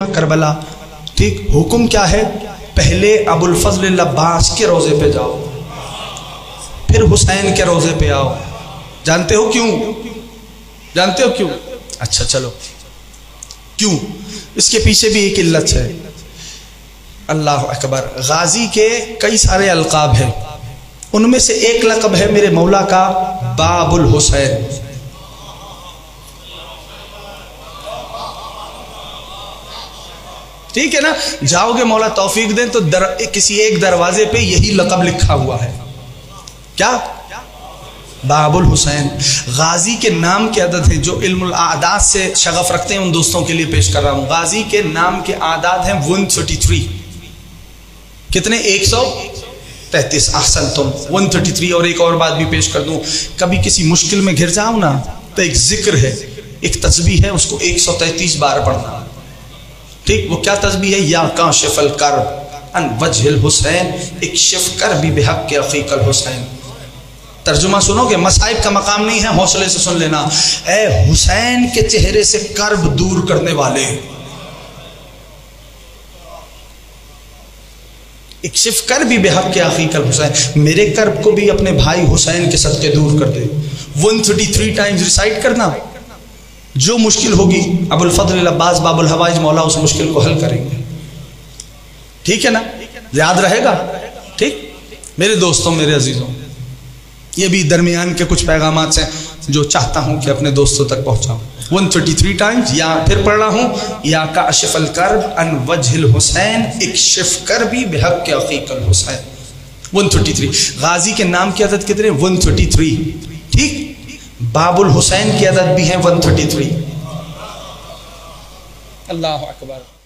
کربلا، ٹھیک، حکم کیا ہے؟ پہلے ابو الفضل عباس کے روزے پہ جاؤ، پھر حسین کے روزے پہ آؤ۔ جانتے ہو کیوں؟ جانتے ہو کیوں؟ اچھا چلو، کیوں؟ اس کے پیچھے بھی ایک علت ہے۔ اللہ اکبر، غازی کے کئی سارے القاب ہیں، ان میں سے ایک لقب ہے میرے مولا کا باب الحسین۔ ٹھیک ہے نا؟ جاؤ گے مولا توفیق دیں تو کسی ایک دروازے پہ یہی لقب لکھا ہوا ہے، کیا؟ باب الحسین۔ غازی کے نام کے عدد ہیں، جو علم الاعداد سے شغف رکھتے ہیں ان دوستوں کے لیے پیش کر رہا ہوں۔ غازی کے نام کے اعداد ہیں 133۔ کتنے؟ 133۔ احسن تم 133۔ اور ایک اور بات بھی پیش کر دوں، کبھی کسی مشکل میں گھر جاؤ نا تو ایک ذکر ہے، ایک تسبیح ہے، اس کو 133 بار پڑھنا۔ ٹھیک، وہ کیا تسبیح ہے؟ یا کاشف الکرب ان وجہ الحسین اکشف کربی بحق اخیک الحسین۔ ترجمہ سنو گے، مصائب کا مقام نہیں ہے، حوصلے سے سن لینا۔ اے حسین کے چہرے سے کرب دور کرنے والے، اکشف کربی بحق اخیک الحسین، میرے کرب کو بھی اپنے بھائی حسین کے صدقے دور کر دے۔ 133 ٹائمز ریسائٹ کرنا، جو مشکل ہوگی ابو الفضل عباس باب الحوائج مولا اس مشکل کو حل کریں گے۔ ٹھیک ہے نا؟ یاد رہے گا؟ ٹھیک میرے دوستوں، میرے عزیزوں، یہ بھی درمیان کے کچھ پیغامات ہیں جو چاہتا ہوں کہ اپنے دوستوں تک پہنچاؤں۔ 133 ٹائمز، یا پھر پڑھ رہا ہوں، یا کاشف الکرب ان وجہ الحسین اکشف کربی بحق اخیک الحسین۔ 133۔ غازی کے نام کی عدد کتنے؟ 133۔ ٹھیک، باب الحسین کی عدد بھی ہیں 133۔ اللہ اکبر۔